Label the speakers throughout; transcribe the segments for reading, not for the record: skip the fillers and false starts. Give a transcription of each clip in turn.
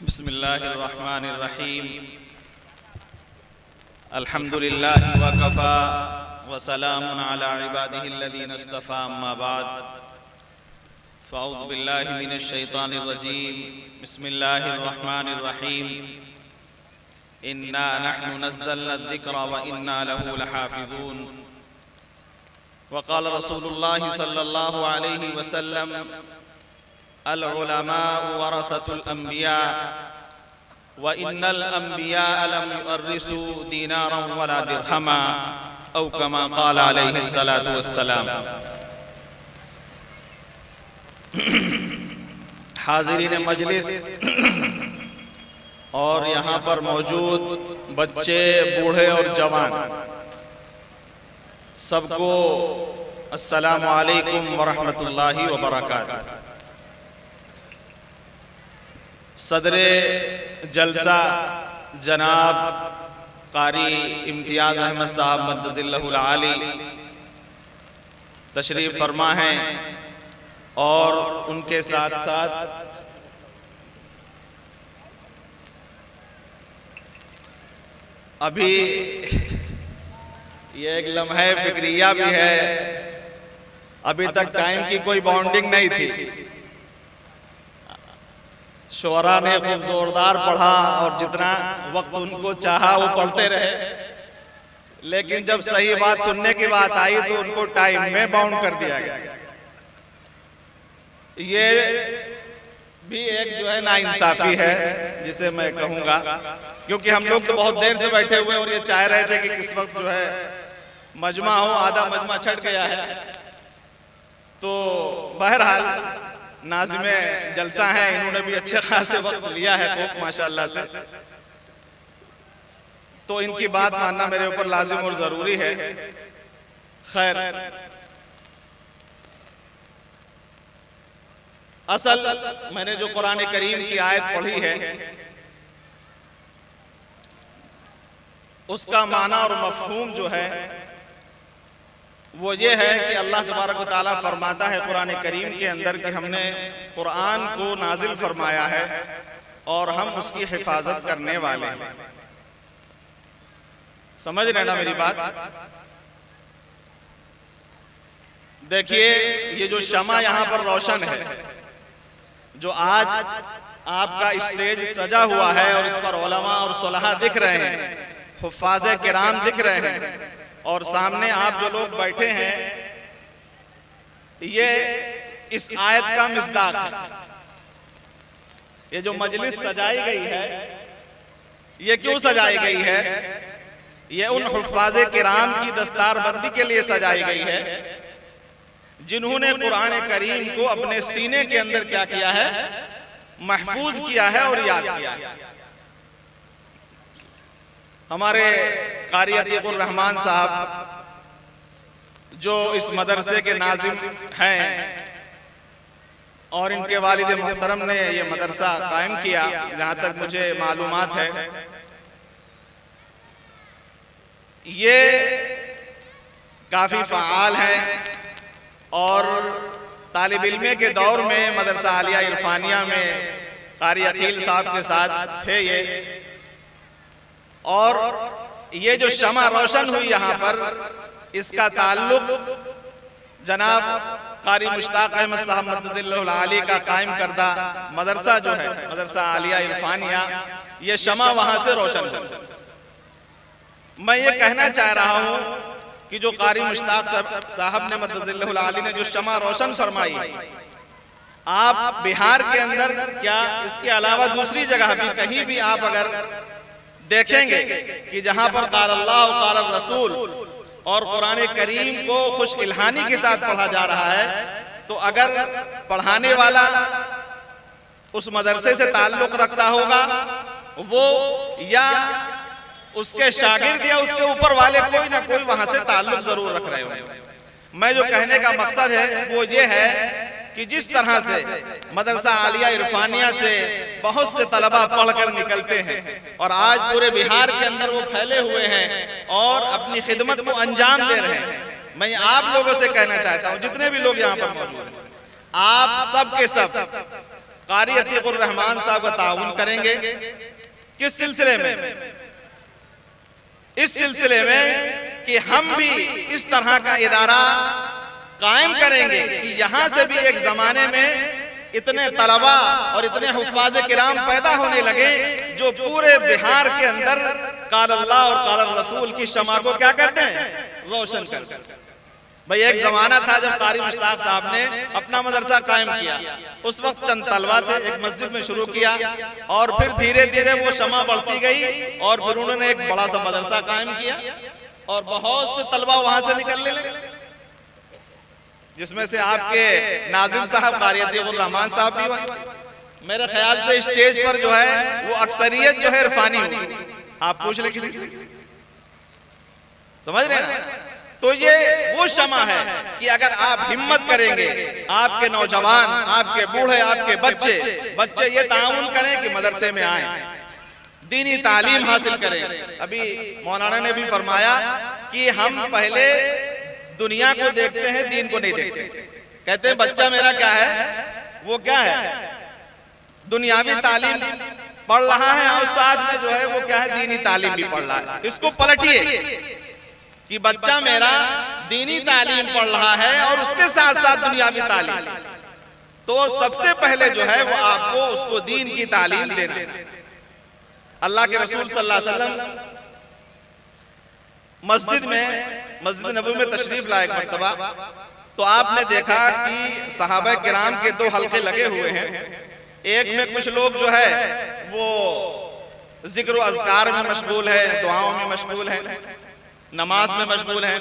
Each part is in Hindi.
Speaker 1: बिस्मिल्लाहिर्रहमानिर्रहीम अल्हम्दुलिल्लाहि वकफ़ा व सलामुन अला इबादिहिल्लज़ीना इस्तफ़ा अम्मा बाद फ़अऊज़ु बिल्लाहि मिनश शैतानिर रजीम बिस्मिल्लाहिर्रहमानिर्रहीम इन्ना नहनु नज़्ज़लना ज़िक्रा व इन्ना लहु लहाफ़िज़ून व क़ाल रसूलुल्लाहि सल्लल्लाहु अलैहि वसल्लम अल उलमा वरसतुल अंबिया व इन्नल अंबिया लम युअर्रिसू दीनारन वला दिरहमा औ कमा क़ाल अलैहि सलातु वस्सलाम। हाज़िरीन मजलिस और यहाँ पर मौजूद बच्चे, बूढ़े और जवान, सबको अस्सलामु अलैकुम व रहमतुल्लाहि व बरकातुहू। सदरे जलसा जनाब कारी इम्तियाज़ अहमद साहब मद्दज़िल्लहुल आली तशरीफ़ फरमा हैं और उनके साथ साथ अभी ये एक लम्हे फिक्रिया भी है। अभी तक टाइम की कोई बाउंडिंग नहीं थी। शोरा ने खूब जोरदार पढ़ा और जितना वक्त उनको चाहा वो पढ़ते रहे, लेकिन जब सही बात सुनने की बात आई तो उनको टाइम में बाउंड कर दिया गया। ये भी एक जो है नाइंसाफी है जिसे मैं कहूँगा, क्योंकि हम लोग तो बहुत देर से बैठे हुए और ये चाह रहे थे कि किस वक्त जो है मजमा हो। आधा मजमा छट गया है, तो बहरहाल नाज़िमे जलसा हैं, इन्होंने भी अच्छे खासे वक्त लिया है खूब माशाअल्लाह से, तो इनकी बात मानना मेरे ऊपर लाजिम और ज़रूरी है। खैर, असल मैंने जो कुरान करीम की आयत पढ़ी है उसका माना और मफ़हूम जो है वो ये है कि अल्लाह तबारक व तआला फरमाता है कुरान करीम के अंदर कि हमने कुरान को नाजिल फरमाया है और हम उसकी हिफाजत करने वाले हैं। समझ रहे ना मेरी बात? देखिए, ये जो शमा यहाँ पर रोशन है, जो आज आपका स्टेज सजा हुआ है और इस पर उलमा और सुलहा दिख रहे हैं, हुफ़ाज़े किराम दिख रहे हैं और सामने आप जो लोग बैठे हैं, ये इस आयत का मिस्दाक है। ये जो मजलिस सजाई गई है, ये क्यों सजाई गई है? ये उन हुफ़ाज़े किराम की दस्तारबंदी के लिए सजाई गई है जिन्होंने कुरान करीम को अपने सीने के अंदर क्या किया है? महफूज किया है और याद किया है। हमारे कारी अतीकुर रहमान साहब जो इस मदरसे के नाज़िम हैं और इनके वालिद मोहतरम ने ये मदरसा कायम किया, जहाँ तक मुझे मालूमात है, ये काफ़ी फ़आल हैं और तालिब इल्म के दौर में मदरसा आलिया इरफानिया में कारी अकील साहब के साथ थे ये। और ये जो शमा रोशन हुई यहाँ पर, इसका ताल्लुक जनाब कारी मुश्ताक अहमद साहब मद्दज़िल्लहुल आली का कायम करदा मदरसा जो है, मदरसा आलिया इरफानिया, ये शमा वहाँ से रोशन हुई। मैं ये कहना चाह रहा हूँ कि जो कारी मुश्ताक साहब ने मद्दज़िल्लहुल आली ने जो शमा रोशन फरमाई, आप बिहार के अंदर क्या इसके अलावा दूसरी जगह भी कहीं भी आप अगर देखेंगे कि जहां पर क़ाल अल्लाह व क़ाल रसूल और कुरान करीम को खुश इल्हानी के साथ पढ़ा जा रहा है, तो अगर पढ़ाने वाला उस मदरसे से ताल्लुक़ रखता होगा, वो या उसके शागिर्द या उसके ऊपर वाले कोई ना कोई वहां से ताल्लुक़ जरूर रख रहे होंगे। मैं जो कहने का मकसद है वो ये है कि जिस तरह से मदरसा आलिया इरफानिया से बहुत से तलबा पढ़कर निकलते हैं और आज पूरे बिहार के अंदर वो फैले हुए हैं और अपनी खिदमत को अंजाम दे रहे हैं, मैं आप लोगों से कहना चाहता हूँ, जितने भी लोग यहाँ पर मौजूद हैं, आप सब के सब कारी अतीकुर रहमान साहब का ताउन करेंगे। किस सिलसिले में? इस सिलसिले में कि हम भी इस तरह का इदारा कायम करेंगे कि यहाँ से भी एक जमाने में इतने तलबा और इतने हुफ़ाज़ किराम पैदा होने लगे जो पूरे बिहार के अंदर क़ाल अल्लाह और क़ाल रसूल की शमा को क्या करते हैं, रोशन करते हैं। भाई एक जमाना था जब कारी मुश्ताक साहब ने अपना मदरसा कायम किया, उस वक्त चंद तलबा थे, एक मस्जिद में शुरू किया और फिर धीरे धीरे वो शमा बढ़ती गई और फिर उन्होंने एक बड़ा सा मदरसा कायम किया और बहुत से तलबा वहां से निकलने लगे, जिसमें से आपके नाजिम साहब कारी अतीकुर रहमान साहब भी हुए। मेरे ख्याल से स्टेज पर जो है वो अक्सरियत जो है इरफानी होगी, आप पूछ ले किसी से, समझ रहे हैं? तो ये वो शमा है कि अगर आप हिम्मत करेंगे, आपके नौजवान, आपके बूढ़े, आपके बच्चे ये ताउन करें कि मदरसे में आए, दीनी तालीम हासिल करें। अभी मौलाना ने भी फरमाया कि हम पहले दुनिया को देखते हैं, दीन को नहीं देखते। कहते हैं बच्चा मेरा क्या है, वो क्या है, दुनियावी तालीम पढ़ रहा है और साथ में जो है वो क्या है, दीनी तालीम भी पढ़ रहा है। इसको पलटिए कि बच्चा मेरा दीनी तालीम पढ़ रहा है और उसके साथ साथ दुनियावी तालीम, तो सबसे पहले जो है वो आपको उसको दीन की तालीम देना है। अल्लाह के रसूल सल्लल्लाहु अलैहि वसल्लम मस्जिद नबवी में तशरीफ लाए एक मर्तबा, तो आपने देखा कि सहाबा किराम के दो हल्के लगे हुए हैं। एक में कुछ लोग जो है वो जिक्र व अज़कार में मशगूल है, दुआओं में मशगूल है, नमाज में मशगूल है,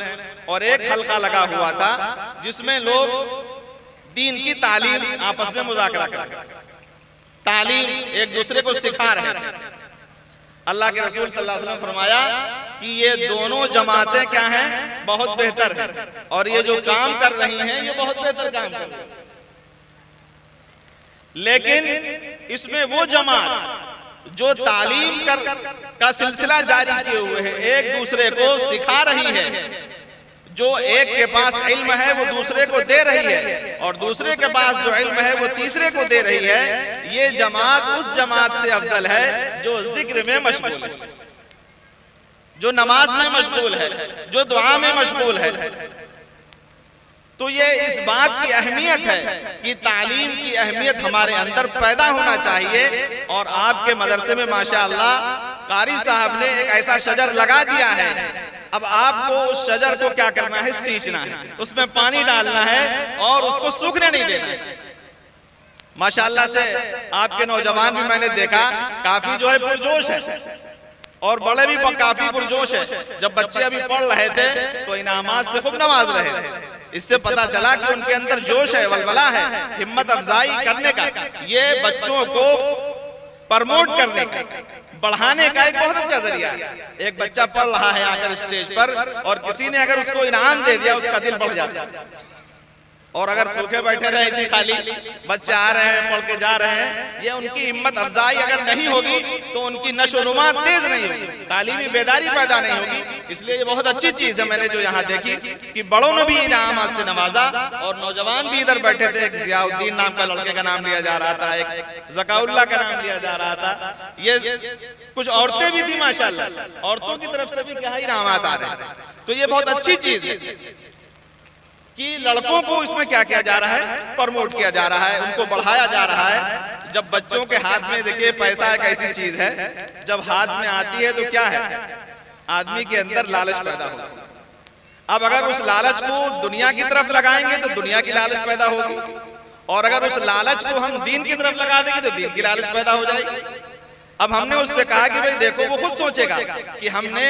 Speaker 1: और एक हल्का लगा हुआ था जिसमें लोग दीन की तालीम आपस में मुज़ाकरा कर रहे हैं, तालीम एक दूसरे को सिखा रहे हैं। अल्लाह के रसूल सल्लल्लाहु अलैहि वसल्लम फरमाया कि ये दोनों जमातें क्या हैं, बहुत बेहतर है, और ये जो काम कर रही हैं ये बहुत बेहतर काम कर रही है। लेकिन इसमें वो जमात जो तालीम का सिलसिला जारी किए हुए है, एक दूसरे को सिखा रही है, जो एक के पास इल्म है वो दूसरे को दे रही है और दूसरे के पास जो इल्म है वो तीसरे को दे रही है, ये जमात उस जमात से अफजल है जो जिक्र में मशगूल है, जो नमाज में मशगूल है, जो दुआ में मशगूल है। तो ये इस बात की अहमियत है कि तालीम की अहमियत हमारे अंदर पैदा होना चाहिए। और आपके मदरसे में माशाअल्लाह कारी साहब ने एक ऐसा शजर लगा दिया है, अब आपको उस शजर को क्या करना है, सींचना है, उसमें पानी डालना है और उसको सूखने नहीं देना है। माशाअल्लाह से आपके नौजवान भी मैंने देखा काफी जो है पुरजोश है और बड़े भी काफी पुरजोश है। जब बच्चे अभी पढ़ रहे थे तो इनामात से खूब नवाज रहे थे, इससे पता चला कि उनके अंदर जोश है, वलवला है, हिम्मत अफजाई करने का, ये बच्चों को प्रमोट करने का, बढ़ाने का एक बहुत अच्छा जरिया है। एक बच्चा पढ़ रहा है आकर स्टेज पर और किसी ने अगर उसको इनाम दे दिया, उसका दिल बढ़ जाता है। और अगर सूखे बैठे रहे ऐसे खाली, बच्चे आ रहे हैं पढ़ के जा रहे हैं, ये उनकी हिम्मत अफजाई अगर नहीं होगी तो उनकी नशोनुमा तेज नहीं होगी, तालीमी बेदारी पैदा नहीं होगी। इसलिए ये बहुत अच्छी चीज है मैंने जो यहाँ देखी कि बड़ों ने भी इनामात से नवाजा और नौजवान भी इधर बैठे थे। एक जियाउद्दीन नाम का लड़के का नाम लिया जा रहा था, एक ज़काउल्लाह का नाम लिया जा रहा था, ये कुछ औरतें भी थी माशाअल्लाह, औरतों की तरफ से भी क्या इनामात आ रहे हैं। तो ये बहुत अच्छी चीज है कि लड़कों को इसमें क्या किया जा रहा है, प्रमोट किया जा रहा है, उनको बढ़ाया जा रहा है। जब बच्चों के हाथ में देखिए पैसा एक ऐसी चीज है, जब हाथ में आती है तो क्या है, आदमी के अंदर लालच पैदा होगा। अब अगर उस लालच को दुनिया की तरफ लगाएंगे तो दुनिया की लालच पैदा होगी, और अगर उस लालच को हम दीन की तरफ लगा देंगे तो दीन की लालच पैदा हो जाएगी। अब हमने उससे कहा कि भाई देखो, वो खुद सोचेगा कि हमने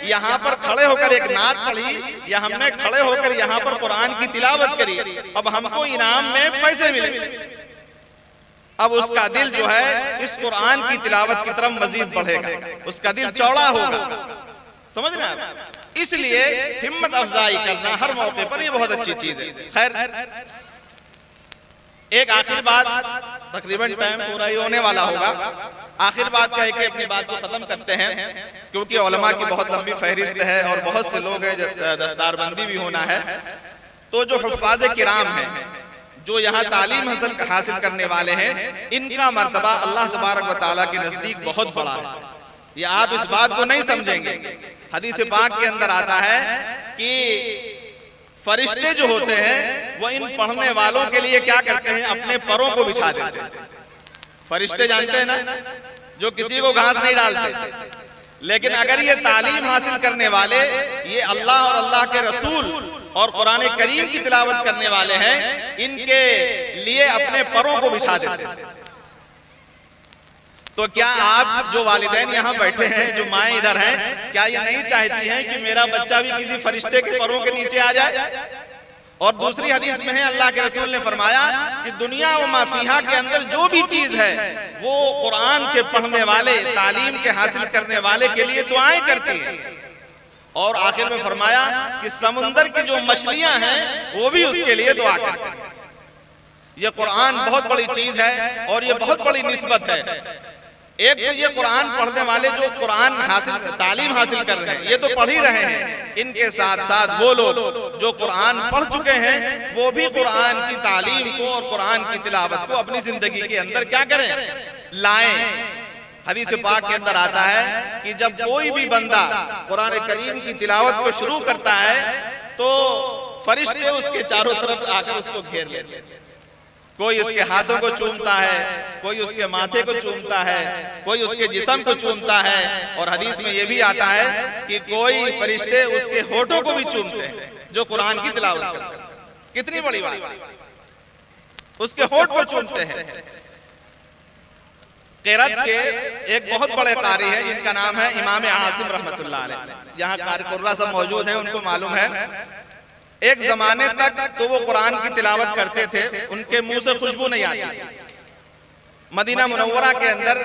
Speaker 1: यहाँ पर खड़े होकर एक नात पढ़ी या हमने खड़े होकर यहाँ पर कुरान की तिलावत करी, अब हमको इनाम में पैसे मिले। अब उसका दिल जो है इस कुरान की तिलावत की तरफ मजीद बढ़ेगा, उसका दिल चौड़ा होगा, समझ रहे हैं। इसलिए हिम्मत अफजाई करना हर मौके पर ये बहुत अच्छी चीज है। खैर, एक आखिरी बात, तकरीबन टाइम पूरा ही होने वाला होगा, आखिर बात कह के अपनी बात को खत्म करते हैं, क्योंकि उलमा की बहुत लंबी फहरिस्त है और बहुत से लोग हैं, दस्तारबंदी भी होना है। तो जो हुफ़ाज़े किराम हैं, जो यहाँ तालीम हासिल करने वाले हैं, इनका मर्तबा अल्लाह तबारक व तआला के नजदीक बहुत बड़ा है। ये आप इस बात को नहीं समझेंगे। हदीस पाक के अंदर आता है कि फरिश्ते जो होते हैं वो इन पढ़ने वालों के लिए क्या करते हैं, अपने परों को बिछा देते हैं। फरिश्ते जानते हैं ना, जो किसी को घास नहीं डालते। लेकिन अगर ये तालीम हासिल करने वाले, ये अल्लाह और अल्लाह के रसूल और कुरान करीम की तिलावत करने वाले हैं, इनके लिए अपने परों को बिछा देते हैं। तो क्या आप जो वालिदैन यहाँ बैठे हैं, जो माएँ इधर हैं, क्या ये नहीं चाहती हैं कि मेरा बच्चा भी किसी फरिश्ते के परों के नीचे आ जाए? और दूसरी हदीस में है, अल्लाह के रसूल ने फरमाया कि दुनिया व माफिहा के अंदर जो भी चीज है वो कुरान के पढ़ने वाले, तालीम के हासिल करने वाले के लिए दुआएं करती है। और आखिर में फरमाया कि समुंदर की जो मछलियां हैं वो भी उसके लिए दुआ करती हैं। ये कुरान बहुत बड़ी चीज है और ये बहुत बड़ी निस्बत है। एक तो ये कुरान पढ़ने वाले जो कुरान हासिल, तालीम हासिल कर रहे हैं, ये तो पढ़ ही रहे हैं। इनके साथ साथ वो लोग जो कुरान पढ़ चुके हैं, वो भी कुरान की तालीम को और कुरान की तिलावत को अपनी जिंदगी के अंदर क्या करें, लाएं। हदीस पाक के अंदर आता है कि जब कोई भी बंदा कुरान करीम की तिलावत को शुरू करता है तो फरिश्ते उसके चारों तरफ आकर उसको घेर लेते हैं। कोई उसके हाथों को चूमता है, कोई उसके माथे को चूमता है, कोई उसके जिस्म को चूमता है। और हदीस में यह भी आता है कि कोई फरिश्ते उसके होठों को भी चूमते हैं जो कुरान की तिलावत करते हैं। कितनी बड़ी बात, उसके होठ को चूमते हैं। क़िरात के एक बहुत बड़े कारी है जिनका नाम है इमाम आसिम रहमतुल्लाह अलैह। यहाँ कारी कुर्रा सब मौजूद हैं, उनको मालूम है। एक जमाने तक तो वो कुरान की तिलावत करते थे, उनके मुंह से खुशबू नहीं आती। मदीना मुनव्वरा के अंदर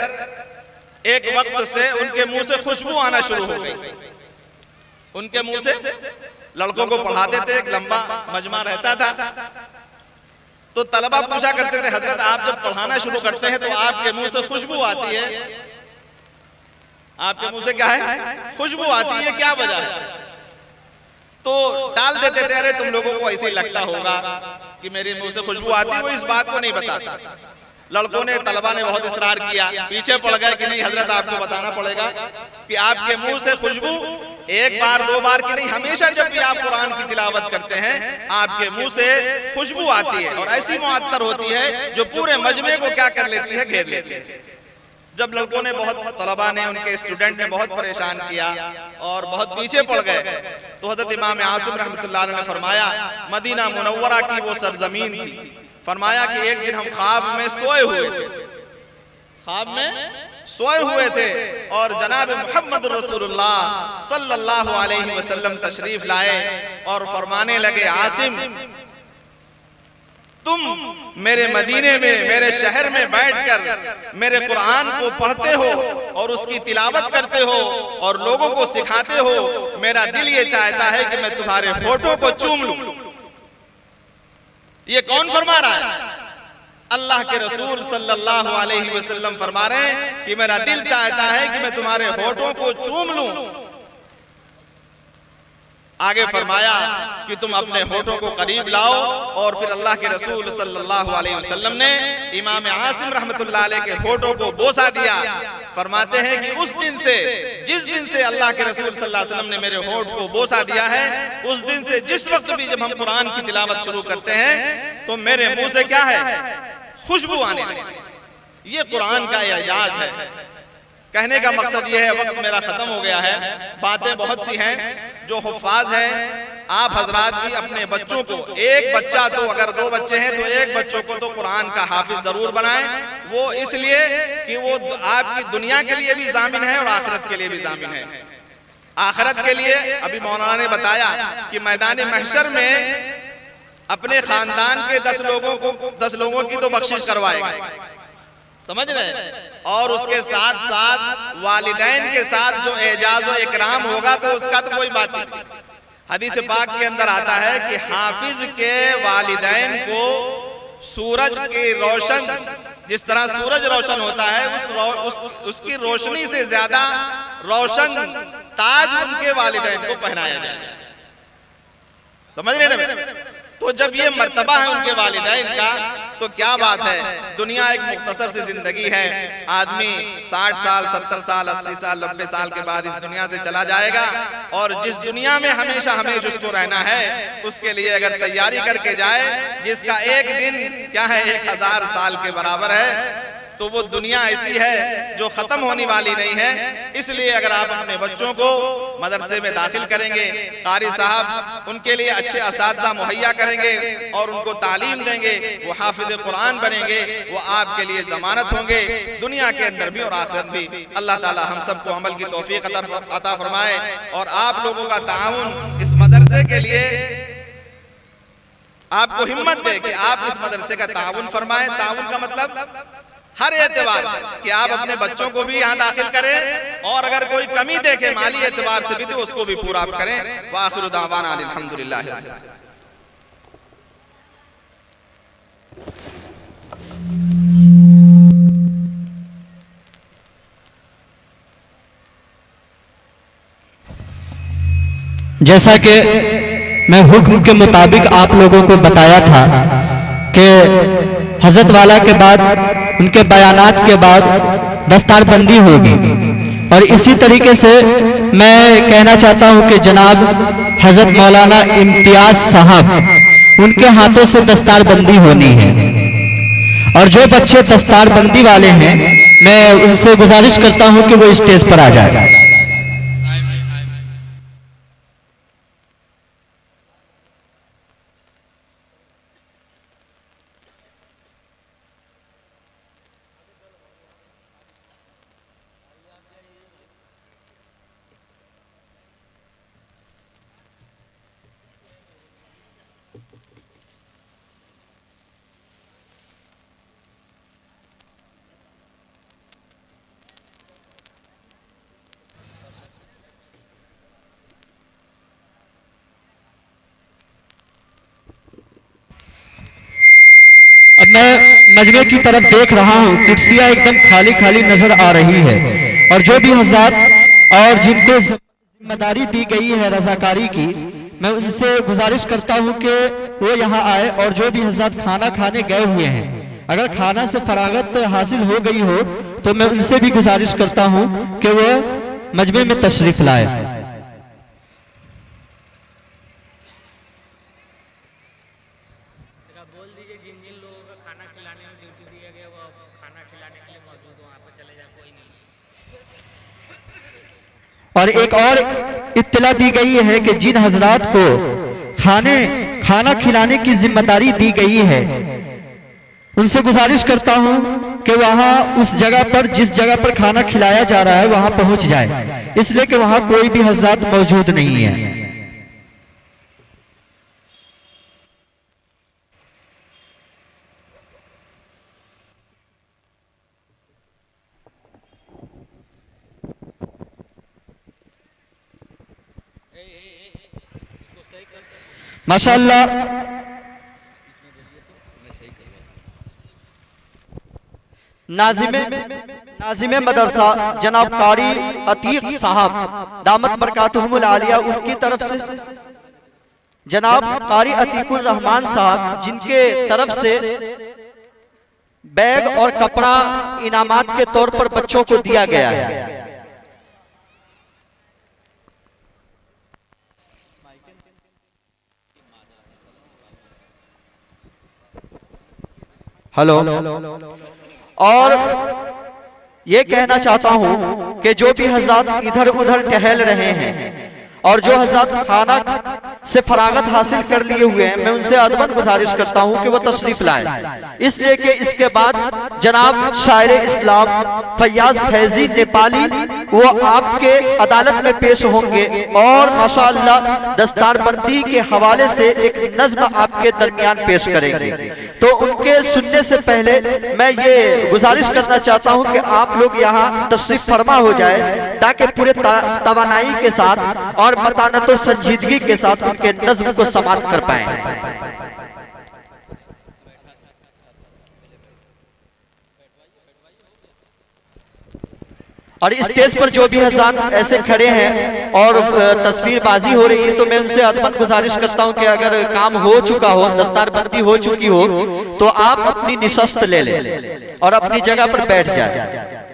Speaker 1: एक वक्त से उनके मुंह से खुशबू आना शुरू हो गई। उनके मुंह से, लड़कों को पढ़ाते थे, एक लंबा मजमा रहता था, तो तलबा पूछा करते थे, हजरत आप जब पढ़ाना शुरू करते हैं तो आपके मुंह से खुशबू आती है, आपके मुंह से क्या है, खुशबू आती है, क्या वजह है? तो टाल देते थे, अरे तुम लोगों को ऐसे ही लगता होगा कि मेरे मुंह से खुशबू आती है, वो इस बात को नहीं बताता। लड़कों ने, तलबा ने बहुत इसरार किया, पीछे पड़ गए कि नहीं हजरत आपको बताना पड़ेगा कि आपके मुंह से खुशबू एक बार दो बार की नहीं, हमेशा जब भी आप कुरान की तिलावत करते हैं आपके मुंह से खुशबू आती है और ऐसी मुअत्तर होती है जो पूरे मजमे को क्या कर लेती है, घेर लेती है। जब लड़कों ने बहुत, तलबा ने, उनके स्टूडेंट ने बहुत परेशान किया और बहुत पीछे पड़ गए, तो हज़रत इमाम आसिम रहमतुल्लाह अलैह ने फरमाया, मदीना मुनव्वरा की वो सरजमीन थी, फरमाया कि एक दिन हम ख्वाब में सोए हुए थे, ख्वाब में सोए हुए थे और जनाब मोहम्मद रसूलुल्लाह सल्लल्लाहु अलैहि वसल्लम तशरीफ लाए और फरमाने लगे, आसिम तुम मेरे मदीने में, मेरे शहर में बैठकर मेरे कुरान को पढ़ते हो और उसकी तिलावत करते हो और लोगों को सिखाते हो, मेरा दिल ये चाहता है कि मैं तुम्हारे होठों को चूम लूं। ये कौन फरमा रहा है? अल्लाह के रसूल सल्लल्लाहु अलैहि वसल्लम फरमा रहे हैं कि मेरा दिल चाहता है कि मैं तुम्हारे होठों को चूम लूं। आगे फरमाया कि तुम अपने होठों को करीब लाओ और फिर अल्लाह के रसूल सल्लल्लाहु अलैहि वसल्लम ने इमाम आसिम रहमतुल्लाह अलैह के होठों को बोसा दिया। फरमाते हैं कि उस दिन से, जिस दिन से अल्लाह के रसूल सल्लल्लाहु अलैहि वसल्लम ने मेरे होठ को बोसा दिया है, उस दिन से जिस वक्त भी जब हम कुरान की तिलावत शुरू करते हैं तो मेरे मुंह से क्या है, खुशबू आने लगी। ये कुरान का एजाज है। कहने का मकसद ये है, वक्त मेरा खत्म हो गया है, बातें बहुत सी हैं। जो हुफ्फाज हैं, आप हजरात भी अपने बच्चों को, एक बच्चा तो, अगर दो बच्चे हैं तो एक बच्चों को तो कुरान का हाफिज जरूर बनाएं। वो इसलिए कि वो आपकी दुनिया के लिए भी जामिन है और आखिरत के लिए भी जामिन है। आखिरत के लिए अभी मौलाना ने बताया कि मैदान महशर में अपने खानदान के 10 लोगों की तो बख्शिश करवाएगा, समझ रहे हैं, और उसके साथ साथ वालिदैन के साथ जो एजाज व इकराम होगा तो उसका तो कोई बात नहीं। हदीस पाक के अंदर आता है कि हाफिज के वालिदैन को सूरज की रोशन, जिस तरह सूरज रोशन होता है, उसकी रोशनी से ज्यादा रोशन ताज उनके वालिदैन को पहनाया जाए। समझ रहे हैं? तो जब ये मर्तबा है उनके वालिदैन का, तो क्या बात है। दुनिया एक मुख्तसर सी जिंदगी है, आदमी 60 साल 70 साल 80 साल 90 साल के बाद इस दुनिया से चला जाएगा, और जिस दुनिया में हमेशा हमें जिसको रहना है उसके लिए अगर तैयारी करके जाए, जिसका एक दिन क्या है 1000 साल के बराबर है, तो वो दुनिया ऐसी है जो खत्म होने वाली नहीं है। इसलिए अगर आप अपने बच्चों को मदरसे में दाखिल करेंगे, कारी साहब उनके लिए अच्छे असातिज़ा मुहैया करेंगे और उनको तालीम देंगे, वो हाफिज़ कुरान बनेंगे, वो आपके लिए जमानत होंगे दुनिया के अंदर भी और आखिरत भी। अल्लाह ताला हम सबको अमल की तौफीक अता फरमाए, और आप लोगों का ताउन इस मदरसे के लिए आपको हिम्मत दे कि आप इस मदरसे का ताउन फरमाएं। ताउन का मतलब हर एतबार से कि आप अपने बच्चों को भी यहाँ दाखिल करें, और अगर कोई कमी देखे माली एतबार से भी तो उसको भी पूरा करें। वाखिरु दावाना अल्हम्दुलिल्लाह।
Speaker 2: जैसा कि मैं हुक्म के मुताबिक आप लोगों को बताया था कि हजरत वाला के बाद उनके बयानात के बाद दस्तारबंदी होगी, और इसी तरीके से मैं कहना चाहता हूं कि जनाब हजरत मौलाना इम्तियाज साहब उनके हाथों से दस्तारबंदी होनी है, और जो बच्चे दस्तारबंदी वाले हैं मैं उनसे गुजारिश करता हूं कि वो स्टेज पर आ जाए। अब मैं मजमे की तरफ देख रहा हूँ, कुर्सियाँ एकदम खाली खाली नजर आ रही है, और जो भी हज़रात और जिनको जिम्मेदारी दी गई है रजाकारी की, मैं उनसे गुजारिश करता हूँ कि वो यहाँ आए, और जो भी हज़रात खाना खाने गए हुए हैं, अगर खाना से फरागत हासिल हो गई हो तो मैं उनसे भी गुजारिश करता हूँ कि वो मजमे में तशरीफ लाए। और एक और इत्तला दी गई है कि जिन हजरात को खाना खिलाने की जिम्मेदारी दी गई है, उनसे गुजारिश करता हूं कि वहां उस जगह पर जिस जगह पर खाना खिलाया जा रहा है वहां पहुंच जाए, इसलिए कि वहां कोई भी हजरात मौजूद नहीं है। माशाअल्लाह नाज़िमे मदरसा जनाब कारी अतीक साहब दामत बरकातुहुमुल आलिया, उनकी तरफ से जनाब कारी अतीकुर रहमान साहब, जिनके तरफ से बैग और कपड़ा इनामात के तौर पर बच्चों को दिया गया है। हेलो, और ये कहना चाहता हूं कि जो भी हज़रात इधर उधर टहल रहे हैं और जो हज़रात खाना से फरागत हासिल कर लिए हुए हैं, मैं उनसे अदबन गुजारिश करता हूं कि वो तशरीफ लाए, इसलिए कि इसके बाद जनाब शायर इस्लाम फैयाज फैजी नेपाली वो आपके अदालत में पेश होंगे और माशाअल्लाह दस्तारबंदी के हवाले से एक नज्म आपके दरमियान पेश करेंगे। तो उनके सुनने से पहले मैं ये गुजारिश करना चाहता हूं कि आप लोग यहाँ तशरीफ फरमा हो जाए, ताकि पूरे तवानाई के साथ और मतानत और संजीदगी के साथ उनके नज्म को समाप्त कर पाए। और स्टेज पर जो भी हज़रात ऐसे खड़े हैं और तस्वीरबाजी हो रही है, तो मैं उनसे अदबन गुजारिश करता हूं कि अगर काम हो चुका हो, दस्तारबंदी हो चुकी हो, तो आप अपनी निशस्त ले लें और अपनी जगह पर बैठ जाए।